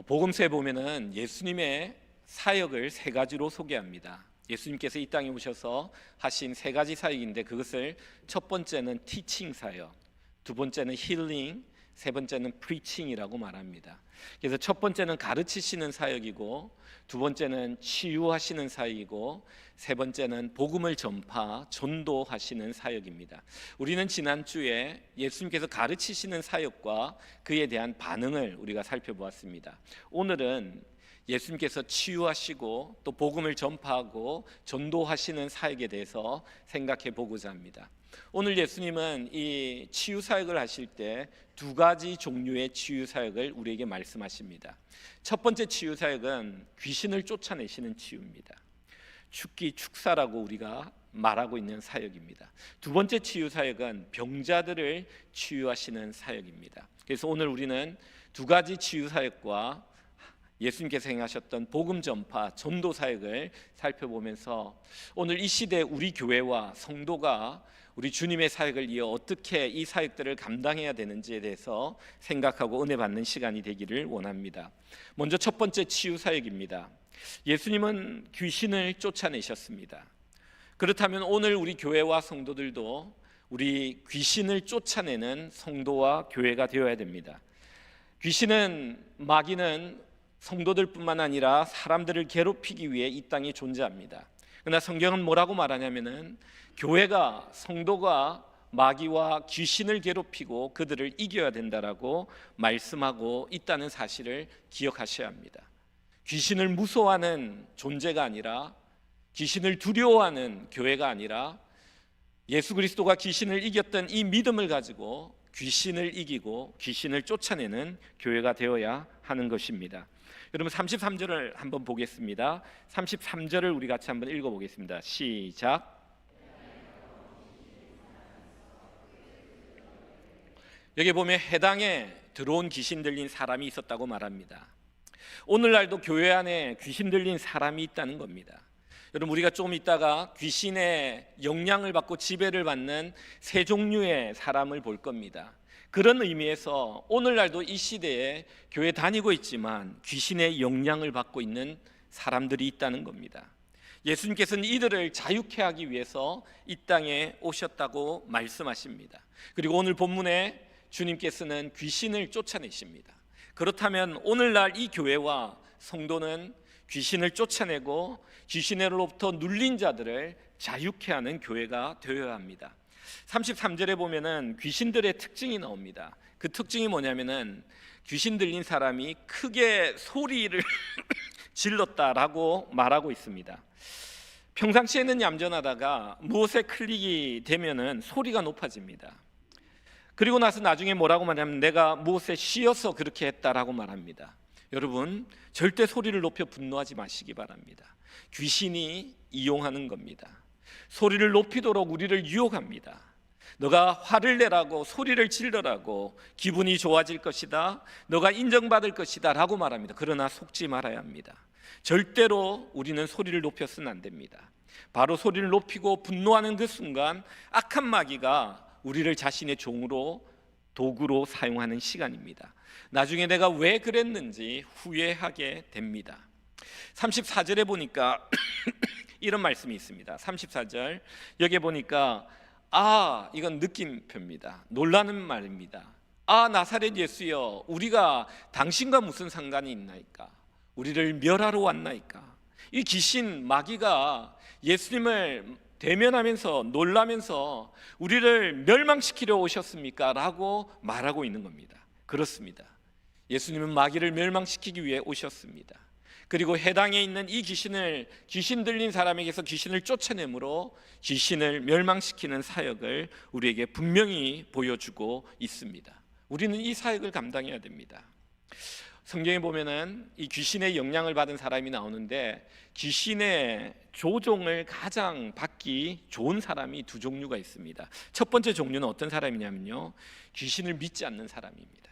복음서에 보면은 예수님의 사역을 세 가지로 소개합니다. 예수님께서 이 땅에 오셔서 하신 세 가지 사역인데, 그것을 첫 번째는 티칭 사역, 두 번째는 힐링, 세 번째는 프리칭이라고 말합니다. 그래서 첫 번째는 가르치시는 사역이고, 두 번째는 치유하시는 사역이고, 세 번째는 복음을 전파, 전도하시는 사역입니다. 우리는 지난주에 예수님께서 가르치시는 사역과 그에 대한 반응을 우리가 살펴보았습니다. 오늘은 예수님께서 치유하시고 또 복음을 전파하고 전도하시는 사역에 대해서 생각해 보고자 합니다. 오늘 예수님은 이 치유 사역을 하실 때 두 가지 종류의 치유 사역을 우리에게 말씀하십니다. 첫 번째 치유 사역은 귀신을 쫓아내시는 치유입니다. 축기 축사라고 우리가 말하고 있는 사역입니다. 두 번째 치유 사역은 병자들을 치유하시는 사역입니다. 그래서 오늘 우리는 두 가지 치유 사역과 예수님께서 행하셨던 복음 전파, 전도 사역을 살펴보면서 오늘 이 시대 우리 교회와 성도가 우리 주님의 사역을 이어 어떻게 이 사역들을 감당해야 되는지에 대해서 생각하고 은혜 받는 시간이 되기를 원합니다. 먼저 첫 번째 치유 사역입니다. 예수님은 귀신을 쫓아내셨습니다. 그렇다면 오늘 우리 교회와 성도들도 우리 귀신을 쫓아내는 성도와 교회가 되어야 됩니다. 귀신은, 마귀는 성도들뿐만 아니라 사람들을 괴롭히기 위해 이 땅에 존재합니다. 그러나 성경은 뭐라고 말하냐면은 교회가, 성도가 마귀와 귀신을 괴롭히고 그들을 이겨야 된다라고 말씀하고 있다는 사실을 기억하셔야 합니다. 귀신을 무서워하는 존재가 아니라, 귀신을 두려워하는 교회가 아니라, 예수 그리스도가 귀신을 이겼던 이 믿음을 가지고 귀신을 이기고 귀신을 쫓아내는 교회가 되어야 하는 것입니다. 여러분 33절을 한번 보겠습니다. 33절을 우리 같이 한번 읽어보겠습니다. 시작. 여기 보면 해당에 들어온 귀신 들린 사람이 있었다고 말합니다. 오늘날도 교회 안에 귀신 들린 사람이 있다는 겁니다. 여러분, 우리가 조금 있다가 귀신의 영향을 받고 지배를 받는 세 종류의 사람을 볼 겁니다. 그런 의미에서 오늘날도 이 시대에 교회 다니고 있지만 귀신의 영향을 받고 있는 사람들이 있다는 겁니다. 예수님께서는 이들을 자유케 하기 위해서 이 땅에 오셨다고 말씀하십니다. 그리고 오늘 본문에 주님께서는 귀신을 쫓아내십니다. 그렇다면 오늘날 이 교회와 성도는 귀신을 쫓아내고 귀신으로부터 눌린 자들을 자유케 하는 교회가 되어야 합니다. 33절에 보면은 귀신들의 특징이 나옵니다. 그 특징이 뭐냐면은 귀신 들린 사람이 크게 소리를 질렀다라고 말하고 있습니다. 평상시에는 얌전하다가 무엇에 클릭이 되면은 소리가 높아집니다. 그리고 나서 나중에 뭐라고 말하냐면 내가 무엇에 씌어서 그렇게 했다라고 말합니다. 여러분, 절대 소리를 높여 분노하지 마시기 바랍니다. 귀신이 이용하는 겁니다. 소리를 높이도록 우리를 유혹합니다. 너가 화를 내라고, 소리를 질러라고, 기분이 좋아질 것이다, 너가 인정받을 것이다 라고 말합니다. 그러나 속지 말아야 합니다. 절대로 우리는 소리를 높여서는 안 됩니다. 바로 소리를 높이고 분노하는 그 순간 악한 마귀가 우리를 자신의 종으로, 도구로 사용하는 시간입니다. 나중에 내가 왜 그랬는지 후회하게 됩니다. 34절에 보니까 이런 말씀이 있습니다. 34절 여기 보니까 이건 느낌표입니다. 놀라는 말입니다. 나사렛 예수여, 우리가 당신과 무슨 상관이 있나이까? 우리를 멸하러 왔나이까? 이 귀신 마귀가 예수님을 대면하면서 놀라면서 우리를 멸망시키려 오셨습니까? 라고 말하고 있는 겁니다. 그렇습니다. 예수님은 마귀를 멸망시키기 위해 오셨습니다. 그리고 해당에 있는 이 귀신 들린 사람에게서 귀신을 쫓아내므로 귀신을 멸망시키는 사역을 우리에게 분명히 보여주고 있습니다. 우리는 이 사역을 감당해야 됩니다. 성경에 보면은 이 귀신의 영향을 받은 사람이 나오는데, 귀신의 조종을 가장 받기 좋은 사람이 두 종류가 있습니다. 첫 번째 종류는 어떤 사람이냐면요, 귀신을 믿지 않는 사람입니다.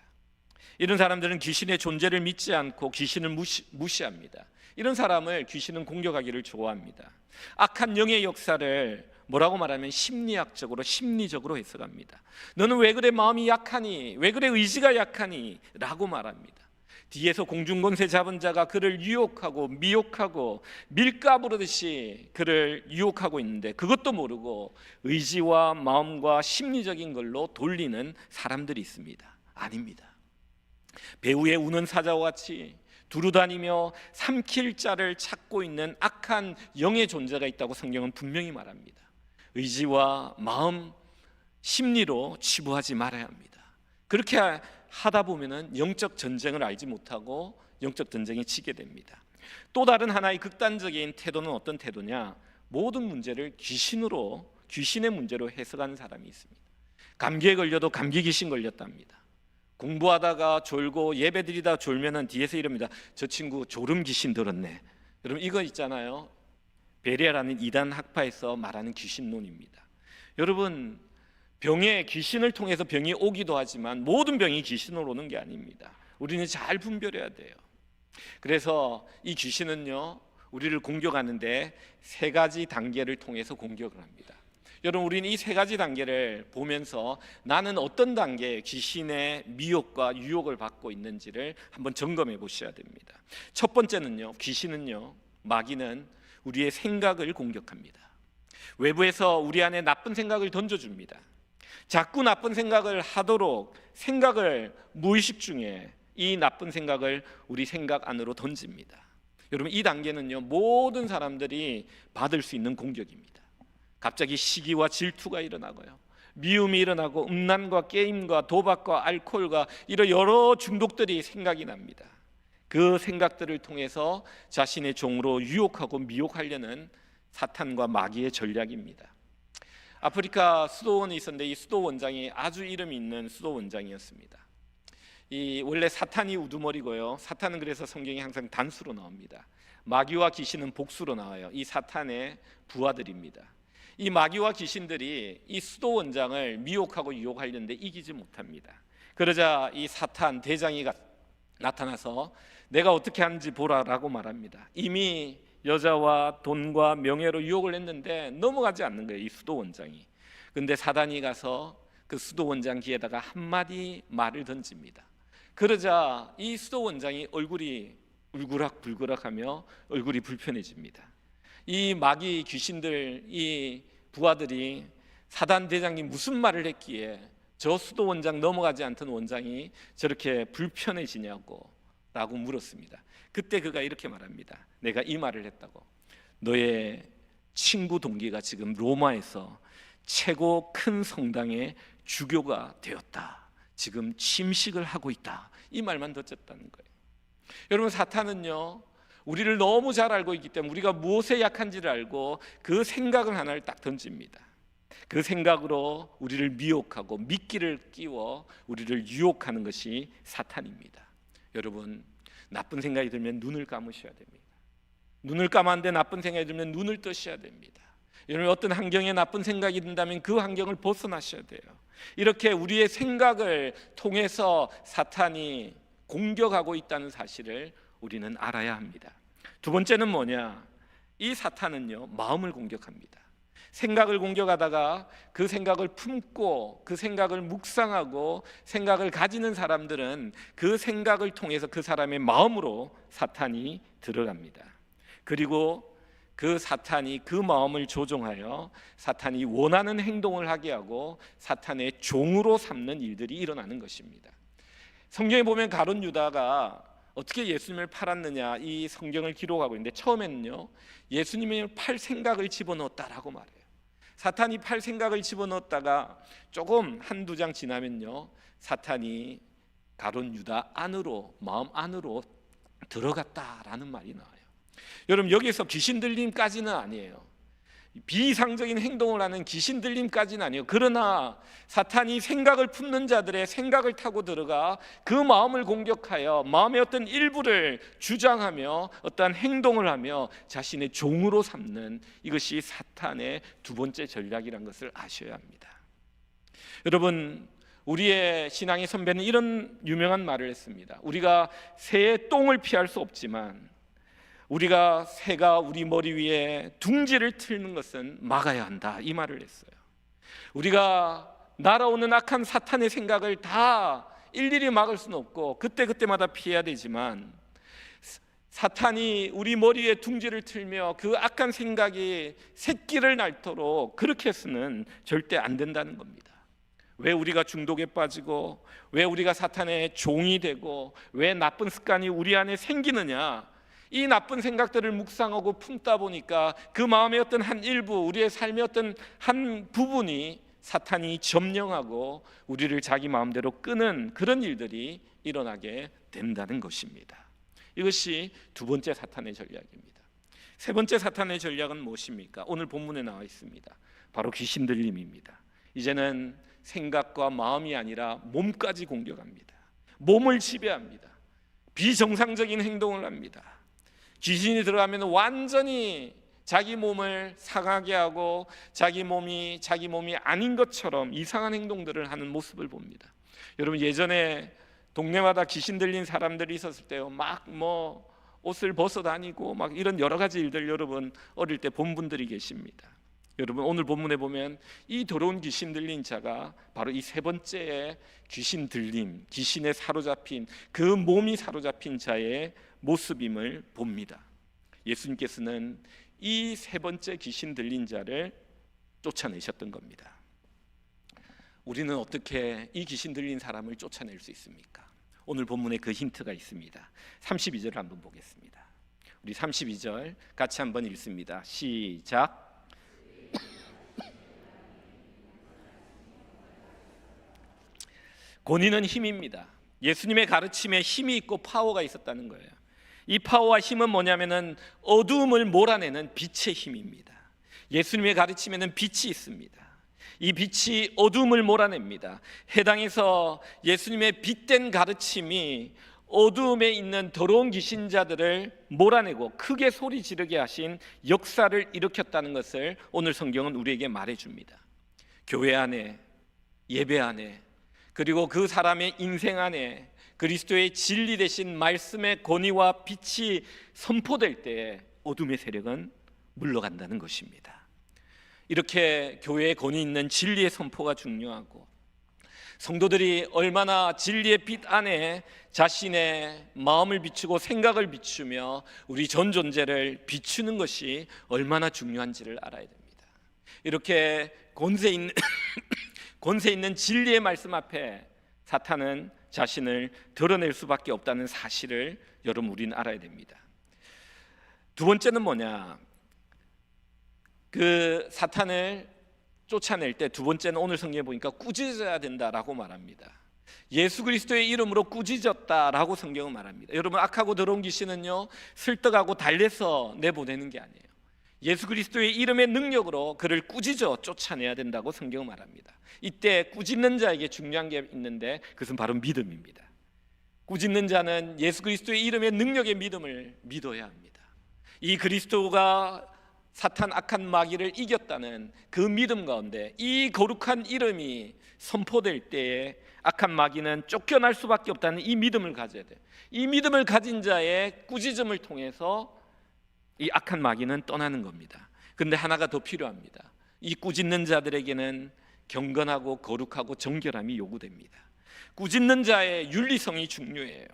이런 사람들은 귀신의 존재를 믿지 않고 귀신을 무시합니다. 이런 사람을 귀신은 공격하기를 좋아합니다. 악한 영의 역사를 뭐라고 말하면 심리학적으로, 심리적으로 해석합니다. 너는 왜 그래 마음이 약하니? 왜 그래 의지가 약하니? 라고 말합니다. 뒤에서 공중권세 잡은 자가 그를 유혹하고 미혹하고 밀가부르듯이 그를 유혹하고 있는데 그것도 모르고 의지와 마음과 심리적인 걸로 돌리는 사람들이 있습니다. 아닙니다. 배후에 우는 사자와 같이 두루다니며 삼킬 자를 찾고 있는 악한 영의 존재가 있다고 성경은 분명히 말합니다. 의지와 마음, 심리로 치부하지 말아야 합니다. 그렇게 하다 보면은 영적 전쟁을 알지 못하고 영적 전쟁에 지게 됩니다. 또 다른 하나의 극단적인 태도는 어떤 태도냐? 모든 문제를 귀신의 문제로 해석하는 사람이 있습니다. 감기에 걸려도 감기 귀신 걸렸답니다. 공부하다가 졸고 예배드리다 졸면은 뒤에서 이럽니다. 저 친구 졸음 귀신 들었네. 여러분 이거 있잖아요. 베레아라는 이단 학파에서 말하는 귀신론입니다. 여러분 병에 귀신을 통해서 병이 오기도 하지만 모든 병이 귀신으로 오는 게 아닙니다. 우리는 잘 분별해야 돼요. 그래서 이 귀신은요 우리를 공격하는데 세 가지 단계를 통해서 공격을 합니다. 여러분 우리는 이 세 가지 단계를 보면서 나는 어떤 단계에 귀신의 미혹과 유혹을 받고 있는지를 한번 점검해 보셔야 됩니다. 첫 번째는요, 마귀는 우리의 생각을 공격합니다. 외부에서 우리 안에 나쁜 생각을 던져줍니다. 자꾸 나쁜 생각을 하도록 생각을 무의식 중에 이 나쁜 생각을 우리 생각 안으로 던집니다. 여러분 이 단계는요 모든 사람들이 받을 수 있는 공격입니다. 갑자기 시기와 질투가 일어나고요, 미움이 일어나고 음란과 게임과 도박과 알코올과 이런 여러 중독들이 생각이 납니다. 그 생각들을 통해서 자신의 종으로 유혹하고 미혹하려는 사탄과 마귀의 전략입니다. 아프리카 수도원이 있었는데 이 수도원장이 아주 이름이 있는 수도원장이었습니다. 이 원래 사탄이 우두머리고요, 사탄은 그래서 성경에 항상 단수로 나옵니다. 마귀와 귀신은 복수로 나와요. 이 사탄의 부하들입니다. 이 마귀와 귀신들이 이 수도원장을 미혹하고 유혹하려는데 이기지 못합니다. 그러자 이 사탄 대장이 나타나서 내가 어떻게 하는지 보라라고 말합니다. 이미 여자와 돈과 명예로 유혹을 했는데 넘어가지 않는 거예요, 이 수도원장이. 근데 사단이 가서 그 수도원장 귀에다가 한마디 말을 던집니다. 그러자 이 수도원장이 얼굴이 울그락불그락하며 얼굴이 불편해집니다. 이 마귀 귀신들, 이 부하들이 사단 대장이 무슨 말을 했기에 저 수도원장 넘어가지 않던 원장이 저렇게 불편해지냐고 라고 물었습니다. 그때 그가 이렇게 말합니다. 내가 이 말을 했다고. 너의 친구 동기가 지금 로마에서 최고 큰 성당의 주교가 되었다. 지금 침식을 하고 있다. 이 말만 덧쳤다는 거예요. 여러분 사탄은요 우리를 너무 잘 알고 있기 때문에 우리가 무엇에 약한지를 알고 그 생각을 하나를 딱 던집니다. 그 생각으로 우리를 미혹하고 미끼를 끼워 우리를 유혹하는 것이 사탄입니다. 여러분 나쁜 생각이 들면 눈을 감으셔야 됩니다. 눈을 감았는데 나쁜 생각이 들면 눈을 뜨셔야 됩니다. 여러분 어떤 환경에 나쁜 생각이 든다면 그 환경을 벗어나셔야 돼요. 이렇게 우리의 생각을 통해서 사탄이 공격하고 있다는 사실을 우리는 알아야 합니다. 두 번째는 뭐냐? 이 사탄은요 마음을 공격합니다. 생각을 공격하다가 그 생각을 품고 그 생각을 묵상하고 생각을 가지는 사람들은 그 생각을 통해서 그 사람의 마음으로 사탄이 들어갑니다. 그리고 그 사탄이 그 마음을 조종하여 사탄이 원하는 행동을 하게 하고 사탄의 종으로 삼는 일들이 일어나는 것입니다. 성경에 보면 가룟 유다가 어떻게 예수님을 팔았느냐 이 성경을 기록하고 있는데 처음에는요 예수님을 팔 생각을 집어넣었다라고 말해요. 사탄이 팔 생각을 집어넣었다가 조금 한두 장 지나면요 사탄이 가룟 유다 안으로 마음 안으로 들어갔다라는 말이 나와요. 여러분 여기서 귀신 들림까지는 아니에요. 비이상적인 행동을 하는 귀신 들림까지는 아니에요. 그러나 사탄이 생각을 품는 자들의 생각을 타고 들어가 그 마음을 공격하여 마음의 어떤 일부를 주장하며 어떠한 행동을 하며 자신의 종으로 삼는 이것이 사탄의 두 번째 전략이라는 것을 아셔야 합니다. 여러분 우리의 신앙의 선배는 이런 유명한 말을 했습니다. 우리가 새의 똥을 피할 수 없지만 우리가 새가 우리 머리 위에 둥지를 틀는 것은 막아야 한다 이 말을 했어요. 우리가 날아오는 악한 사탄의 생각을 다 일일이 막을 수는 없고 그때그때마다 피해야 되지만, 사탄이 우리 머리에 둥지를 틀며 그 악한 생각이 새끼를 낳도록 그렇게 해서는 절대 안 된다는 겁니다. 왜 우리가 중독에 빠지고, 왜 우리가 사탄의 종이 되고, 왜 나쁜 습관이 우리 안에 생기느냐, 이 나쁜 생각들을 묵상하고 품다 보니까 그 마음의 어떤 한 일부, 우리의 삶의 어떤 한 부분이 사탄이 점령하고 우리를 자기 마음대로 끄는 그런 일들이 일어나게 된다는 것입니다. 이것이 두 번째 사탄의 전략입니다. 세 번째 사탄의 전략은 무엇입니까? 오늘 본문에 나와 있습니다. 바로 귀신 들림입니다. 이제는 생각과 마음이 아니라 몸까지 공격합니다. 몸을 지배합니다. 비정상적인 행동을 합니다. 귀신이 들어가면 완전히 자기 몸을 상하게 하고 자기 몸이 아닌 것처럼 이상한 행동들을 하는 모습을 봅니다. 여러분, 예전에 동네마다 귀신 들린 사람들이 있었을 때요, 막 옷을 벗어 다니고 막 이런 여러 가지 일들 여러분 어릴 때 본 분들이 계십니다. 여러분, 오늘 본문에 보면 이 더러운 귀신 들린 자가 바로 이 세 번째의 귀신 들림, 귀신에 사로잡힌 그 몸이 사로잡힌 자의 모습임을 봅니다. 예수님께서는 이 세 번째 귀신 들린 자를 쫓아내셨던 겁니다. 우리는 어떻게 이 귀신 들린 사람을 쫓아낼 수 있습니까? 오늘 본문에 그 힌트가 있습니다. 32절을 한번 보겠습니다. 우리 32절 같이 한번 읽습니다. 시작. 권위는 힘입니다. 예수님의 가르침에 힘이 있고 파워가 있었다는 거예요. 이 파워와 힘은 뭐냐면은 어두움을 몰아내는 빛의 힘입니다. 예수님의 가르침에는 빛이 있습니다. 이 빛이 어두움을 몰아냅니다. 해당에서 예수님의 빛된 가르침이 어두움에 있는 더러운 귀신자들을 몰아내고 크게 소리 지르게 하신 역사를 일으켰다는 것을 오늘 성경은 우리에게 말해줍니다. 교회 안에, 예배 안에, 그리고 그 사람의 인생 안에 그리스도의 진리 되신 말씀의 권위와 빛이 선포될 때에 어둠의 세력은 물러간다는 것입니다. 이렇게 교회의 권위 있는 진리의 선포가 중요하고, 성도들이 얼마나 진리의 빛 안에 자신의 마음을 비추고 생각을 비추며 우리 전 존재를 비추는 것이 얼마나 중요한지를 알아야 됩니다. 이렇게 권세 있는 진리의 말씀 앞에 사탄은 자신을 드러낼 수밖에 없다는 사실을 여러분, 우리는 알아야 됩니다. 두 번째는 뭐냐? 그 사탄을 쫓아낼 때 두 번째는 오늘 성경에 보니까 꾸짖어야 된다라고 말합니다. 예수 그리스도의 이름으로 꾸짖었다라고 성경은 말합니다. 여러분, 악하고 더러운 귀신은요, 슬떡하고 달래서 내보내는 게 아니에요. 예수 그리스도의 이름의 능력으로 그를 꾸짖어 쫓아내야 된다고 성경은 말합니다. 이때 꾸짖는 자에게 중요한 게 있는데 그것은 바로 믿음입니다. 꾸짖는 자는 예수 그리스도의 이름의 능력의 믿음을 믿어야 합니다. 이 그리스도가 사탄 악한 마귀를 이겼다는 그 믿음 가운데 이 거룩한 이름이 선포될 때에 악한 마귀는 쫓겨날 수밖에 없다는 이 믿음을 가져야 돼요. 이 믿음을 가진 자의 꾸짖음을 통해서 이 악한 마귀는 떠나는 겁니다. 그런데 하나가 더 필요합니다. 이 꾸짖는 자들에게는 경건하고 거룩하고 정결함이 요구됩니다. 꾸짖는 자의 윤리성이 중요해요.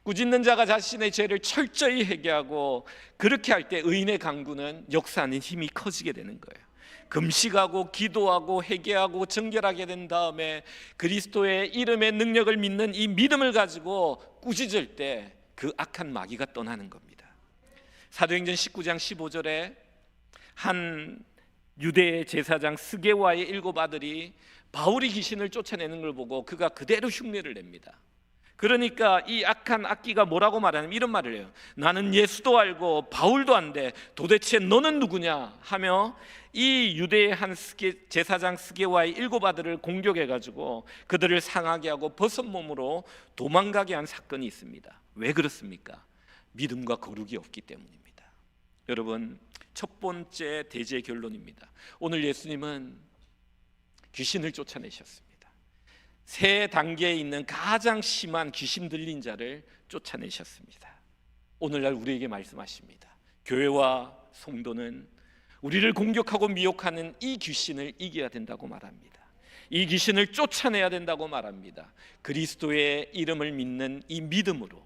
꾸짖는 자가 자신의 죄를 철저히 회개하고 그렇게 할 때 의인의 강구는 역사하는 힘이 커지게 되는 거예요. 금식하고 기도하고 회개하고 정결하게 된 다음에 그리스도의 이름의 능력을 믿는 이 믿음을 가지고 꾸짖을 때 그 악한 마귀가 떠나는 겁니다. 사도행전 19장 15절에 한 유대의 제사장 스게와의 7 아들이 바울이 귀신을 쫓아내는 걸 보고 그가 그대로 흉내를 냅니다. 그러니까 이 악한 악기가 뭐라고 말하냐면 이런 말을 해요. 나는 예수도 알고 바울도 안돼 도대체 너는 누구냐 하며 이 유대의 한 제사장 스게와의 7 아들을 공격해가지고 그들을 상하게 하고 벗은 몸으로 도망가게 한 사건이 있습니다. 왜 그렇습니까? 믿음과 거룩이 없기 때문입니다. 여러분, 첫 번째 대제의 결론입니다. 오늘 예수님은 귀신을 쫓아내셨습니다. 세 단계에 있는 가장 심한 귀신 들린 자를 쫓아내셨습니다. 오늘날 우리에게 말씀하십니다. 교회와 성도는 우리를 공격하고 미혹하는 이 귀신을 이겨야 된다고 말합니다. 이 귀신을 쫓아내야 된다고 말합니다. 그리스도의 이름을 믿는 이 믿음으로,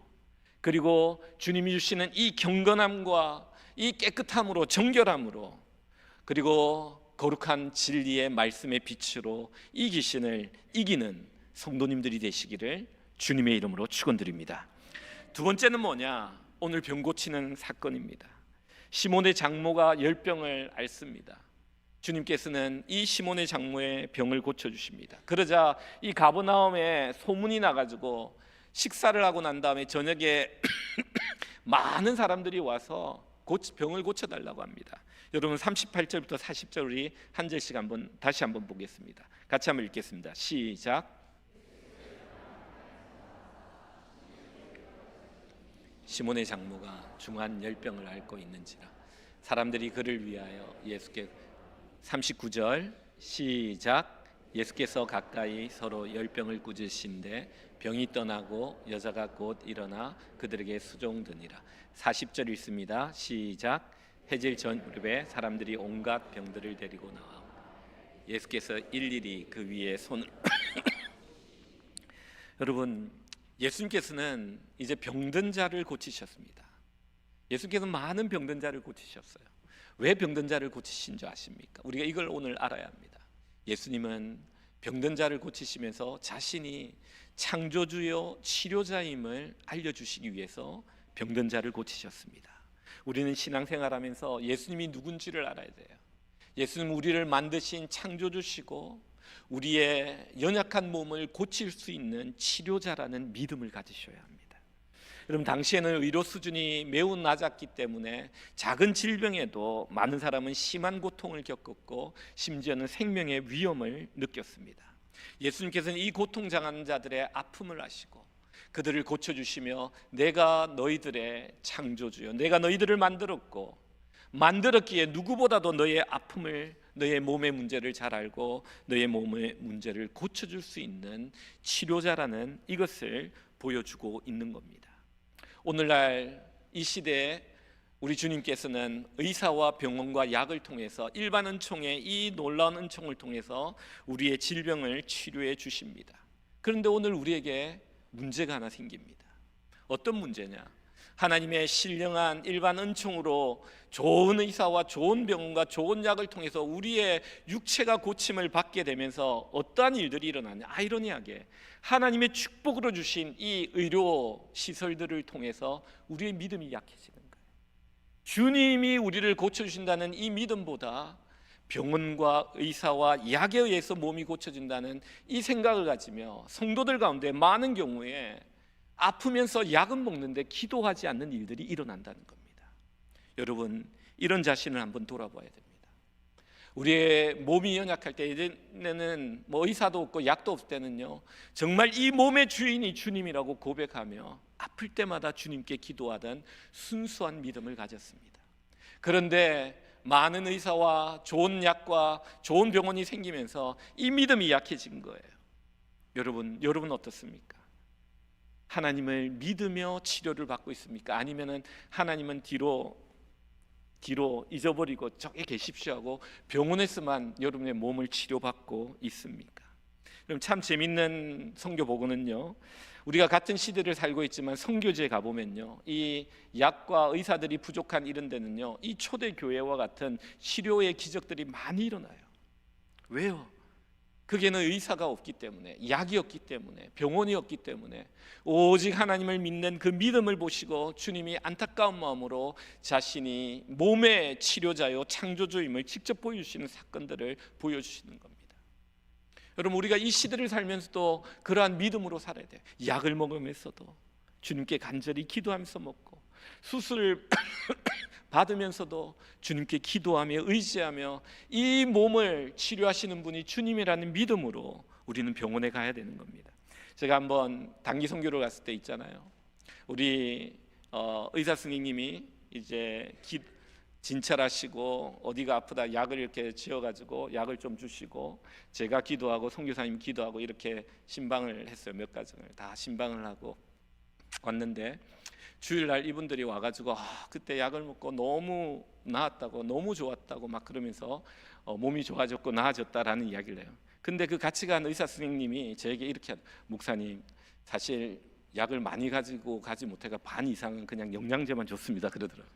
그리고 주님이 주시는 이 경건함과 이 깨끗함으로, 정결함으로, 그리고 거룩한 진리의 말씀의 빛으로 이 귀신을 이기는 성도님들이 되시기를 주님의 이름으로 축원드립니다. 두 번째는 뭐냐? 오늘 병 고치는 사건입니다. 시몬의 장모가 열병을 앓습니다. 주님께서는 이 시몬의 장모의 병을 고쳐주십니다. 그러자 이 가버나움에 소문이 나가지고 식사를 하고 난 다음에 저녁에 많은 사람들이 와서 병을 고쳐달라고 합니다. 여러분 38절부터 40절 우리 한 절씩 다시 한번 보겠습니다. 같이 한번 읽겠습니다. 시작. 시몬의 장모가 중한 열병을 앓고 있는지라 사람들이 그를 위하여 예수께 39절 시작. 예수께서 가까이 서로 열병을 꾸짖으신데 병이 떠나고 여자가 곧 일어나 그들에게 수종드니라. 40절 읽습니다. 시작. 해질 전 무렵에 사람들이 온갖 병들을 데리고 나와 예수께서 일일이 그 위에 손을 여러분, 예수님께서는 이제 병든 자를 고치셨습니다. 예수님께서는 많은 병든 자를 고치셨어요. 왜 병든 자를 고치신 줄 아십니까? 우리가 이걸 오늘 알아야 합니다. 예수님은 병든 자를 고치시면서 자신이 창조주요 치료자임을 알려주시기 위해서 병든 자를 고치셨습니다. 우리는 신앙생활하면서 예수님이 누군지를 알아야 돼요. 예수님은 우리를 만드신 창조주시고 우리의 연약한 몸을 고칠 수 있는 치료자라는 믿음을 가지셔야 합니다. 여러분, 당시에는 의료 수준이 매우 낮았기 때문에 작은 질병에도 많은 사람은 심한 고통을 겪었고 심지어는 생명의 위험을 느꼈습니다. 예수님께서는 이 고통당하는 자들의 아픔을 아시고 그들을 고쳐주시며 내가 너희들의 창조주요, 내가 너희들을 만들었기에 누구보다도 너의 아픔을, 너의 몸의 문제를 잘 알고 너의 몸의 문제를 고쳐줄 수 있는 치료자라는 이것을 보여주고 있는 겁니다. 오늘날 이 시대에 우리 주님께서는 의사와 병원과 약을 통해서 일반 은총의 이 놀라운 은총을 통해서 우리의 질병을 치료해 주십니다. 그런데 오늘 우리에게 문제가 하나 생깁니다. 어떤 문제냐? 하나님의 신령한 일반 은총으로 좋은 의사와 좋은 병원과 좋은 약을 통해서 우리의 육체가 고침을 받게 되면서 어떠한 일들이 일어나냐? 아이러니하게 하나님의 축복으로 주신 이 의료 시설들을 통해서 우리의 믿음이 약해지는 거예요. 주님이 우리를 고쳐주신다는 이 믿음보다 병원과 의사와 약에 의해서 몸이 고쳐진다는 이 생각을 가지며 성도들 가운데 많은 경우에 아프면서 약은 먹는데 기도하지 않는 일들이 일어난다는 겁니다. 여러분, 이런 자신을 한번 돌아봐야 됩니다. 우리의 몸이 연약할 때, 예전에는 의사도 없고 약도 없을 때는요, 정말 이 몸의 주인이 주님이라고 고백하며 아플 때마다 주님께 기도하던 순수한 믿음을 가졌습니다. 그런데 많은 의사와 좋은 약과 좋은 병원이 생기면서 이 믿음이 약해진 거예요. 여러분 어떻습니까? 하나님을 믿으며 치료를 받고 있습니까? 아니면은 하나님은 뒤로 잊어버리고 저기 계십시오 하고 병원에서만 여러분의 몸을 치료받고 있습니까? 그럼 참 재밌는 선교 보고는요, 우리가 같은 시대를 살고 있지만 선교지에 가보면요, 이 약과 의사들이 부족한 이런 데는요, 이 초대 교회와 같은 치료의 기적들이 많이 일어나요. 왜요? 그게는 의사가 없기 때문에, 약이 없기 때문에, 병원이 없기 때문에 오직 하나님을 믿는 그 믿음을 보시고 주님이 안타까운 마음으로 자신이 몸의 치료자요 창조주임을 직접 보여주시는 사건들을 보여주시는 겁니다. 여러분, 우리가 이 시대를 살면서도 그러한 믿음으로 살아야 돼요. 약을 먹으면서도 주님께 간절히 기도하면서 먹고, 수술을 받으면서도 주님께 기도하며 의지하며 이 몸을 치료하시는 분이 주님이라는 믿음으로 우리는 병원에 가야 되는 겁니다. 제가 한번 단기 선교를 갔을 때 있잖아요, 우리 의사 선생님이 이제 진찰하시고 어디가 아프다 약을 이렇게 지어가지고 약을 좀 주시고 제가 기도하고 선교사님 기도하고 이렇게 신방을 했어요. 몇 가정을 다 신방을 하고 왔는데 주일날 이분들이 와가지고 그때 약을 먹고 너무 나았다고, 너무 좋았다고 막 그러면서 몸이 좋아졌고 나아졌다라는 이야기를 해요. 근데 그 같이 간 의사 선생님이 저에게 이렇게 목사님 사실 약을 많이 가지고 가지 못해가 반 이상은 그냥 영양제만 줬습니다 그러더라고요.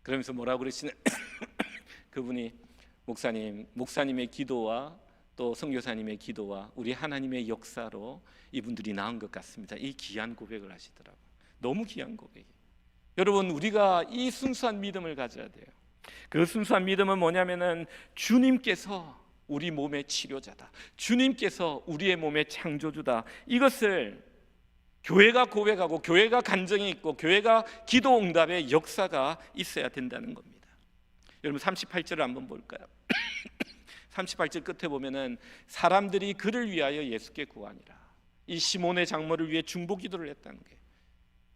그러면서 뭐라고 그러시는 그분이 목사님의 기도와 또 선교사님의 기도와 우리 하나님의 역사로 이분들이 나은 것 같습니다. 이 귀한 고백을 하시더라고요. 너무 귀한 고백이에요. 여러분, 우리가 이 순수한 믿음을 가져야 돼요. 그 순수한 믿음은 뭐냐면은 주님께서 우리 몸의 치료자다, 주님께서 우리의 몸의 창조주다, 이것을 교회가 고백하고 교회가 간증이 있고 교회가 기도 응답의 역사가 있어야 된다는 겁니다. 여러분 38절을 한번 볼까요? 38절 끝에 보면은 사람들이 그를 위하여 예수께 구하니라. 이 시몬의 장모를 위해 중보 기도를 했다는 게,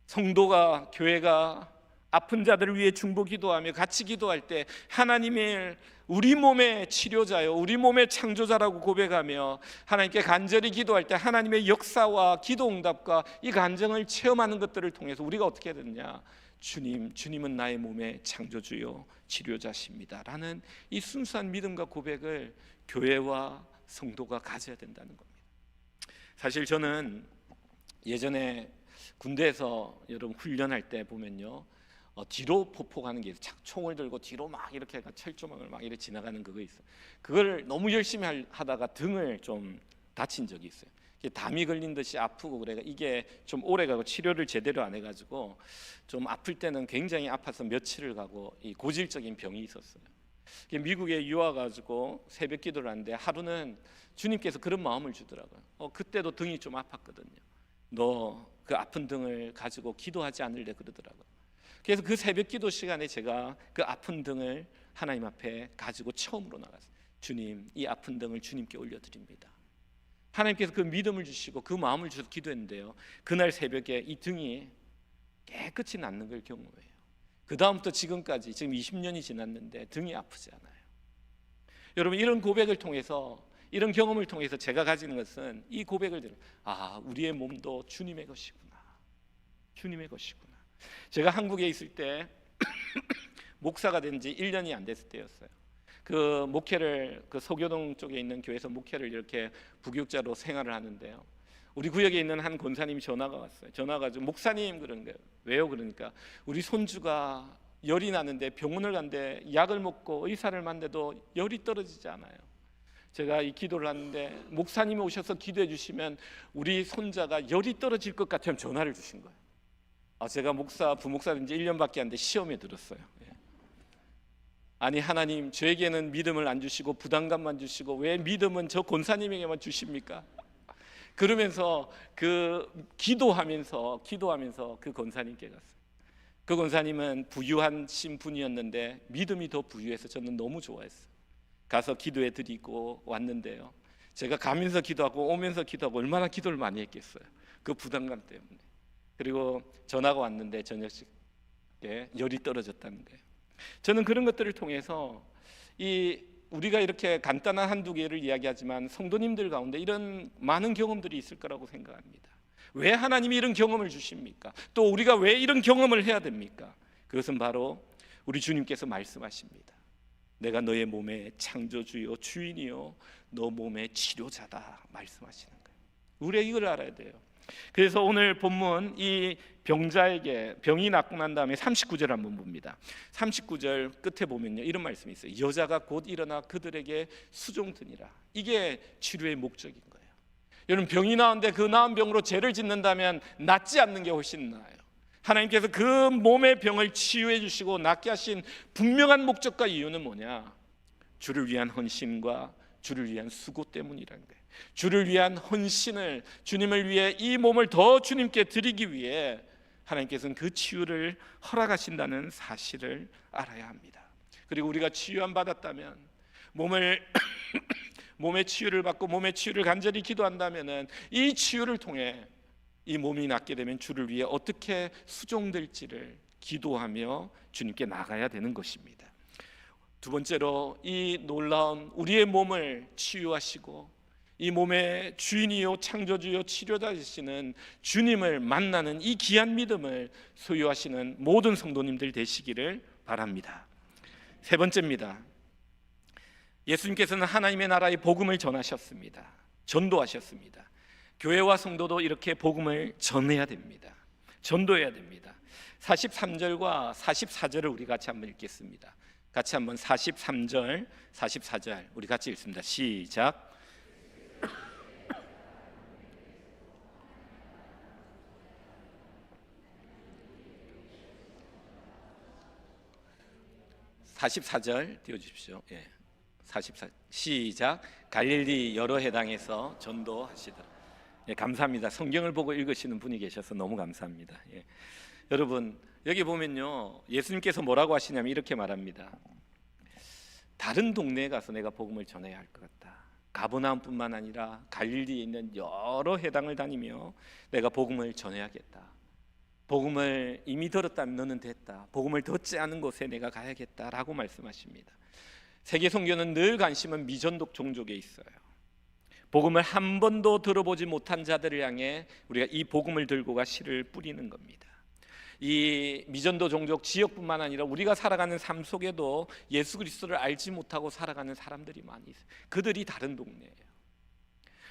성도가 교회가 아픈 자들을 위해 중보 기도하며 같이 기도할 때 하나님의 우리 몸의 치료자요, 우리 몸의 창조자라고 고백하며 하나님께 간절히 기도할 때 하나님의 역사와 기도 응답과 이 간증을 체험하는 것들을 통해서 우리가 어떻게 해야 되느냐, 주님은 나의 몸의 창조주요 치료자십니다 라는 이 순수한 믿음과 고백을 교회와 성도가 가져야 된다는 겁니다. 사실 저는 예전에 군대에서 여러분 훈련할 때 보면요, 뒤로 포폭하는 게 있어요. 총을 들고 뒤로 막 이렇게 철조망을 막 이렇게 지나가는 그거 있어요. 그걸 너무 열심히 하다가 등을 좀 다친 적이 있어요. 담이 걸린 듯이 아프고 그래가 이게 좀 오래 가고 치료를 제대로 안 해가지고 좀 아플 때는 굉장히 아파서 며칠을 가고 이 고질적인 병이 있었어요. 미국에 유학 가지고 새벽 기도를 하는데 하루는 주님께서 그런 마음을 주더라고요. 그때도 등이 좀 아팠거든요. 너 그 아픈 등을 가지고 기도하지 않을래 그러더라고요. 그래서 그 새벽 기도 시간에 제가 그 아픈 등을 하나님 앞에 가지고 처음으로 나갔어요. 주님, 이 아픈 등을 주님께 올려드립니다. 하나님께서 그 믿음을 주시고 그 마음을 주셔서 기도했는데요, 그날 새벽에 이 등이 깨끗이 낫는 걸 경험해요. 그 다음부터 지금까지 지금 20년이 지났는데 등이 아프지 않아요. 여러분, 이런 고백을 통해서, 이런 경험을 통해서 제가 가지는 것은 이 고백을 들으면 우리의 몸도 주님의 것이구나, 주님의 것이구나. 제가 한국에 있을 때 목사가 된 지 1년이 안 됐을 때였어요. 그 목회를 그 소교동 쪽에 있는 교회에서 목회를 이렇게 부교육자로 생활을 하는데요, 우리 구역에 있는 한 권사님이 전화가 왔어요. 전화가 가지고 목사님 그런 거예요. 왜요? 그러니까 우리 손주가 열이 나는데 병원을 간대, 약을 먹고 의사를 만나도 열이 떨어지지 않아요. 제가 이 기도를 하는데 목사님이 오셔서 기도해 주시면 우리 손자가 열이 떨어질 것 같으면 전화를 주신 거예요. 제가 부목사 된 지 1년밖에 안 돼 시험에 들었어요. 아니 하나님, 저에게는 믿음을 안 주시고 부담감만 주시고 왜 믿음은 저 권사님에게만 주십니까? 그러면서 기도하면서 그 권사님께 갔어요. 그 권사님은 부유하신 분이었는데 믿음이 더 부유해서 저는 너무 좋아했어요. 가서 기도해 드리고 왔는데요, 제가 가면서 기도하고 오면서 기도하고 얼마나 기도를 많이 했겠어요, 그 부담감 때문에. 그리고 전화가 왔는데 저녁에 열이 떨어졌다는 거예요. 저는 그런 것들을 통해서 우리가 이렇게 간단한 한두 개를 이야기하지만 성도님들 가운데 이런 많은 경험들이 있을 거라고 생각합니다. 왜 하나님이 이런 경험을 주십니까? 또 우리가 왜 이런 경험을 해야 됩니까? 그것은 바로 우리 주님께서 말씀하십니다. 내가 너의 몸의 창조주요 주인이요 너 몸의 치료자다 말씀하시는 거예요. 우리가 이걸 알아야 돼요. 그래서 오늘 본문 이 병자에게 병이 낫고 난 다음에 39절 한번 봅니다. 39절 끝에 보면요, 이런 말씀이 있어요. 여자가 곧 일어나 그들에게 수종드니라. 이게 치료의 목적인 거예요. 여러분, 병이 나은데 그 나은 병으로 죄를 짓는다면 낫지 않는 게 훨씬 나아요. 하나님께서 그 몸의 병을 치유해 주시고 낫게 하신 분명한 목적과 이유는 뭐냐? 주를 위한 헌신과 주를 위한 수고 때문이라는 거예요. 주를 위한 헌신을, 주님을 위해 이 몸을 더 주님께 드리기 위해 하나님께서는 그 치유를 허락하신다는 사실을 알아야 합니다. 그리고 우리가 치유함 받았다면 몸의 치유를 받고 몸의 치유를 간절히 기도한다면은 이 치유를 통해 이 몸이 낫게 되면 주를 위해 어떻게 수종될지를 기도하며 주님께 나가야 되는 것입니다. 두 번째로, 이 놀라운 우리의 몸을 치유하시고 이 몸의 주인이요 창조주요 치료자이시는 주님을 만나는 이 귀한 믿음을 소유하시는 모든 성도님들 되시기를 바랍니다. 세 번째입니다. 예수님께서는 하나님의 나라의 복음을 전하셨습니다. 전도하셨습니다. 교회와 성도도 이렇게 복음을 전해야 됩니다. 전도해야 됩니다. 43절과 44절을 우리 같이 한번 읽겠습니다. 같이 한번 43절, 44절 우리 같이 읽습니다. 시작. (44절) 띄워주십시오. 예. 44 시작. 갈릴리 여러 해당에서 전도하시더라. 예, 감사합니다. 성경을 보고 읽으시는 분이 계셔서 너무 감사합니다. 예. 여러분 여기 보면요, 예수님께서 뭐라고 하시냐면 이렇게 말합니다. 다른 동네에 가서 내가 복음을 전해야 할 것 같다. 가버나움뿐만 아니라 갈릴리에 있는 여러 해당을 다니며 내가 복음을 전해야겠다. 복음을 이미 들었다면 너는 됐다. 복음을 듣지 않은 곳에 내가 가야겠다라고 말씀하십니다. 세계 선교는 늘 관심은 미전독 종족에 있어요. 복음을 한 번도 들어보지 못한 자들을 향해 우리가 이 복음을 들고 가 씨를 뿌리는 겁니다. 이 미전도 종족 지역뿐만 아니라 우리가 살아가는 삶 속에도 예수 그리스도를 알지 못하고 살아가는 사람들이 많이 있어요. 그들이 다른 동네예요.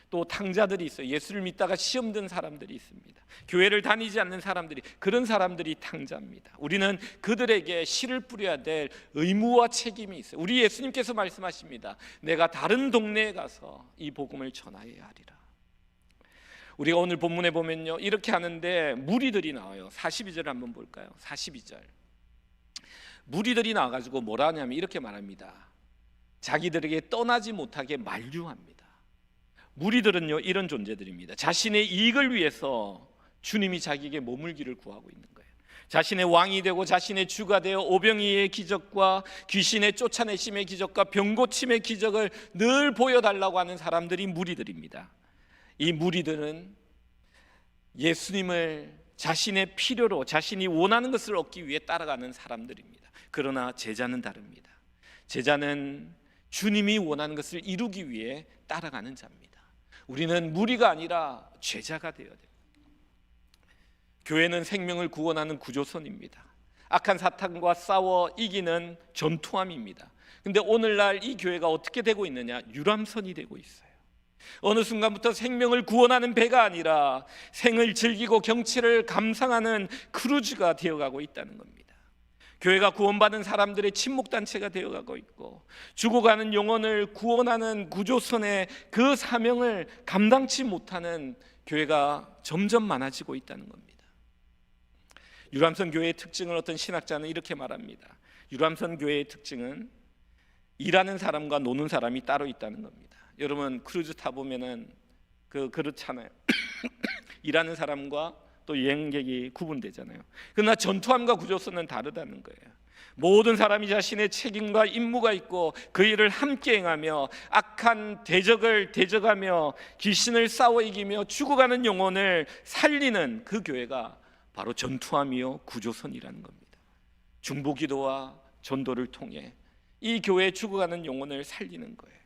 또 탕자들이 있어요. 예수를 믿다가 시험 든 사람들이 있습니다. 교회를 다니지 않는 사람들이, 그런 사람들이 탕자입니다. 우리는 그들에게 씨를 뿌려야 될 의무와 책임이 있어요. 우리 예수님께서 말씀하십니다. 내가 다른 동네에 가서 이 복음을 전하여야 하리라. 우리가 오늘 본문에 보면요, 이렇게 하는데 무리들이 나와요. 42절 한번 볼까요? 42절. 무리들이 나와가지고 뭐라 하냐면 이렇게 말합니다. 자기들에게 떠나지 못하게 만류합니다. 무리들은요, 이런 존재들입니다. 자신의 이익을 위해서 주님이 자기에게 머물기를 구하고 있는 거예요. 자신의 왕이 되고 자신의 주가 되어 오병이의 기적과 귀신의 쫓아내심의 기적과 병고침의 기적을 늘 보여달라고 하는 사람들이 무리들입니다. 이 무리들은 예수님을 자신의 필요로, 자신이 원하는 것을 얻기 위해 따라가는 사람들입니다. 그러나 제자는 다릅니다. 제자는 주님이 원하는 것을 이루기 위해 따라가는 자입니다. 우리는 무리가 아니라 제자가 되어야 돼요. 교회는 생명을 구원하는 구조선입니다. 악한 사탄과 싸워 이기는 전투함입니다. 근데 오늘날 이 교회가 어떻게 되고 있느냐? 유람선이 되고 있어요. 어느 순간부터 생명을 구원하는 배가 아니라 생을 즐기고 경치를 감상하는 크루즈가 되어가고 있다는 겁니다. 교회가 구원받은 사람들의 친목단체가 되어가고 있고, 죽어가는 영혼을 구원하는 구조선의 그 사명을 감당치 못하는 교회가 점점 많아지고 있다는 겁니다. 유람선 교회의 특징을 어떤 신학자는 이렇게 말합니다. 유람선 교회의 특징은 일하는 사람과 노는 사람이 따로 있다는 겁니다. 여러분 크루즈 타보면은 그렇잖아요. 일하는 사람과 또 여행객이 구분되잖아요. 그러나 전투함과 구조선은 다르다는 거예요. 모든 사람이 자신의 책임과 임무가 있고 그 일을 함께 행하며 악한 대적을 대적하며 귀신을 싸워 이기며 죽어가는 영혼을 살리는 그 교회가 바로 전투함이요 구조선이라는 겁니다. 중보기도와 전도를 통해 이 교회에 죽어가는 영혼을 살리는 거예요.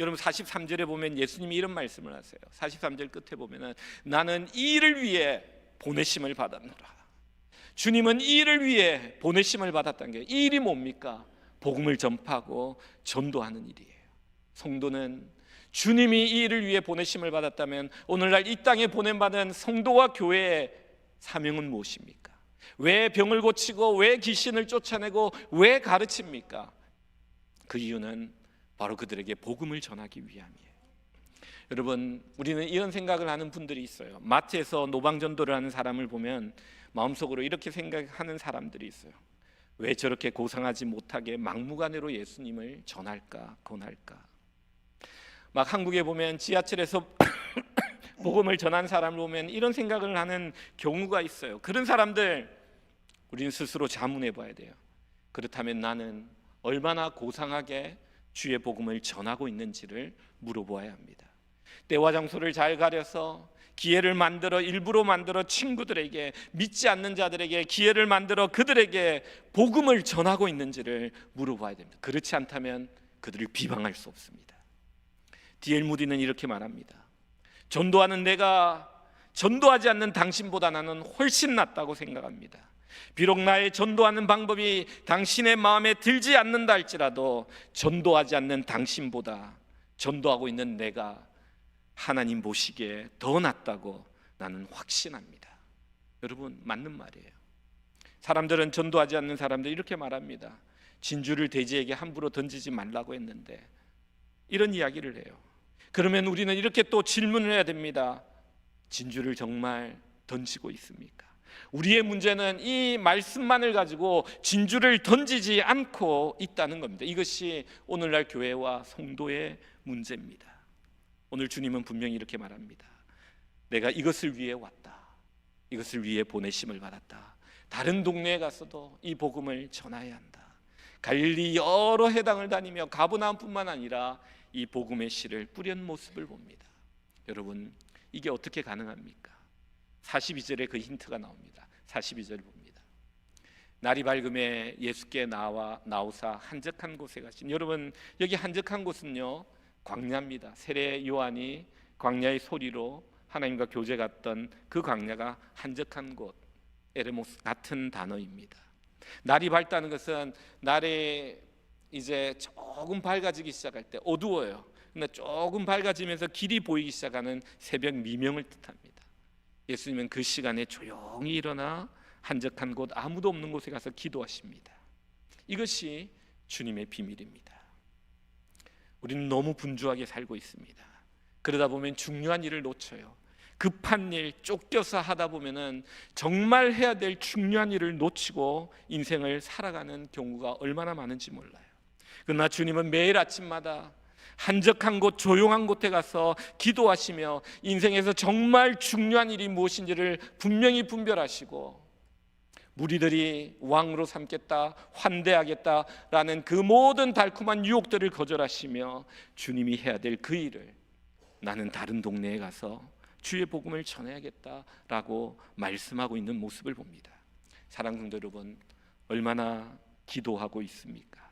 여러분 43절에 보면 예수님이 이런 말씀을 하세요. 43절 끝에 보면은 나는 이 일을 위해 보내심을 받았노라. 주님은 이 일을 위해 보내심을 받았다는 게, 이 일이 뭡니까? 복음을 전파하고 전도하는 일이에요. 성도는 주님이 이 일을 위해 보내심을 받았다면 오늘날 이 땅에 보냄받은 성도와 교회의 사명은 무엇입니까? 왜 병을 고치고 왜 귀신을 쫓아내고 왜 가르칩니까? 그 이유는 바로 그들에게 복음을 전하기 위함이에요. 여러분 우리는 이런 생각을 하는 분들이 있어요. 마트에서 노방전도를 하는 사람을 보면 마음속으로 이렇게 생각하는 사람들이 있어요. 왜 저렇게 고상하지 못하게 막무가내로 예수님을 전할까 권할까. 막 한국에 보면 지하철에서 복음을 전한 사람을 보면 이런 생각을 하는 경우가 있어요. 그런 사람들 우리는 스스로 자문해 봐야 돼요. 그렇다면 나는 얼마나 고상하게 주의 복음을 전하고 있는지를 물어보아야 합니다. 때와 장소를 잘 가려서 기회를 만들어 일부러 만들어 친구들에게, 믿지 않는 자들에게 기회를 만들어 그들에게 복음을 전하고 있는지를 물어봐야 됩니다. 그렇지 않다면 그들을 비방할 수 없습니다. D.L. 무디는 이렇게 말합니다. 전도하는 내가 전도하지 않는 당신보다 나는 훨씬 낫다고 생각합니다. 비록 나의 전도하는 방법이 당신의 마음에 들지 않는다 할지라도 전도하지 않는 당신보다 전도하고 있는 내가 하나님 보시기에 더 낫다고 나는 확신합니다. 여러분, 맞는 말이에요. 사람들은, 전도하지 않는 사람들 이렇게 말합니다. 진주를 돼지에게 함부로 던지지 말라고 했는데, 이런 이야기를 해요. 그러면 우리는 이렇게 또 질문을 해야 됩니다. 진주를 정말 던지고 있습니까? 우리의 문제는 이 말씀만을 가지고 진주를 던지지 않고 있다는 겁니다. 이것이 오늘날 교회와 성도의 문제입니다. 오늘 주님은 분명히 이렇게 말합니다. 내가 이것을 위해 왔다. 이것을 위해 보내심을 받았다. 다른 동네에 가서도 이 복음을 전해야 한다. 갈릴리 여러 해당을 다니며 가버나움뿐만 아니라 이 복음의 씨를 뿌린 모습을 봅니다. 여러분, 이게 어떻게 가능합니까? 42절에 그 힌트가 나옵니다. 42절 봅니다. 날이 밝음에 예수께 나오사 한적한 곳에 가신, 여러분, 여기 한적한 곳은요, 광야입니다. 세례 요한이 광야의 소리로 하나님과 교제 갔던 그 광야가 한적한 곳, 에레모스 같은 단어입니다. 날이 밝다는 것은 날이 이제 조금 밝아지기 시작할 때, 어두워요. 근데 조금 밝아지면서 길이 보이기 시작하는 새벽 미명을 뜻합니다. 예수님은 그 시간에 조용히 일어나 한적한 곳, 아무도 없는 곳에 가서 기도하십니다. 이것이 주님의 비밀입니다. 우리는 너무 분주하게 살고 있습니다. 그러다 보면 중요한 일을 놓쳐요. 급한 일, 쫓겨서 하다 보면은 정말 해야 될 중요한 일을 놓치고 인생을 살아가는 경우가 얼마나 많은지 몰라요. 그러나 주님은 매일 아침마다 한적한 곳, 조용한 곳에 가서 기도하시며 인생에서 정말 중요한 일이 무엇인지를 분명히 분별하시고, 무리들이 왕으로 삼겠다, 환대하겠다라는 그 모든 달콤한 유혹들을 거절하시며 주님이 해야 될 그 일을, 나는 다른 동네에 가서 주의 복음을 전해야겠다라고 말씀하고 있는 모습을 봅니다. 사랑하는 성도 여러분, 얼마나 기도하고 있습니까?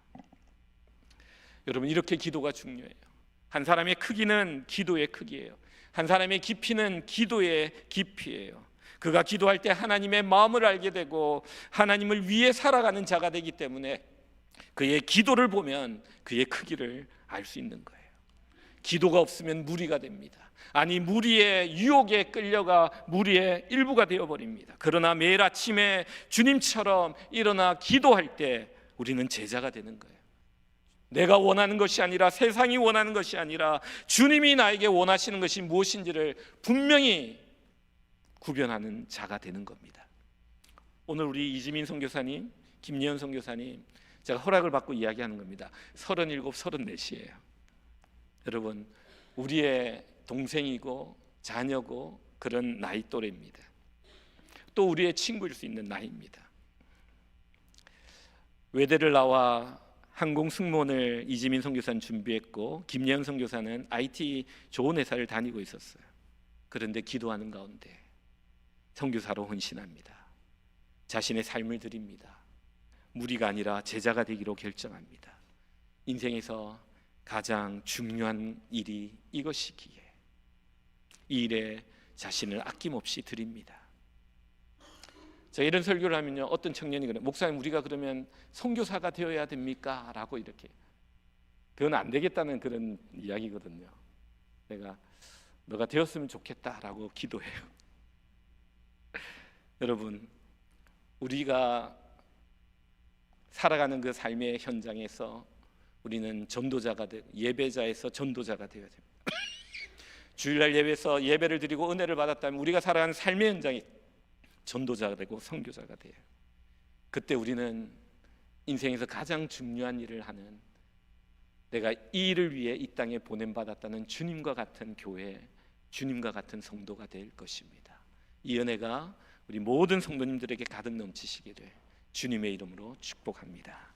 여러분, 이렇게 기도가 중요해요. 한 사람의 크기는 기도의 크기예요. 한 사람의 깊이는 기도의 깊이예요. 그가 기도할 때 하나님의 마음을 알게 되고 하나님을 위해 살아가는 자가 되기 때문에 그의 기도를 보면 그의 크기를 알 수 있는 거예요. 기도가 없으면 무리가 됩니다. 아니, 무리의 유혹에 끌려가 무리의 일부가 되어버립니다. 그러나 매일 아침에 주님처럼 일어나 기도할 때 우리는 제자가 되는 거예요. 내가 원하는 것이 아니라, 세상이 원하는 것이 아니라 주님이 나에게 원하시는 것이 무엇인지를 분명히 구별하는 자가 되는 겁니다. 오늘 우리 이지민 선교사님, 김예현 선교사님, 제가 허락을 받고 이야기하는 겁니다. 37, 34이에요. 여러분, 우리의 동생이고 자녀고 그런 나이 또래입니다. 또 우리의 친구일 수 있는 나이입니다. 외대를 나와 항공 승무원을 이지민 선교사는 준비했고, 김예현 선교사는 IT 좋은 회사를 다니고 있었어요. 그런데 기도하는 가운데 선교사로 헌신합니다. 자신의 삶을 드립니다. 무리가 아니라 제자가 되기로 결정합니다. 인생에서 가장 중요한 일이 이것이기에 이 일에 자신을 아낌없이 드립니다. 자, 이런 설교를 하면요, 어떤 청년이 그래요. 목사님, 우리가 그러면 선교사가 되어야 됩니까? 라고 이렇게. 그건 안 되겠다는 그런 이야기거든요. 내가 너가 되었으면 좋겠다라고 기도해요. 여러분, 우리가 살아가는 그 삶의 현장에서 우리는 전도자가 되고, 예배자에서 전도자가 되어야 됩니다. 주일날 예배에서 예배를 드리고 은혜를 받았다면 우리가 살아가는 삶의 현장에 전도자가 되고 선교자가 돼요. 그때 우리는 인생에서 가장 중요한 일을 하는, 내가 이 일을 위해 이 땅에 보냄받았다는 주님과 같은 교회, 주님과 같은 성도가 될 것입니다. 이 은혜가 우리 모든 성도님들에게 가득 넘치시기를 주님의 이름으로 축복합니다.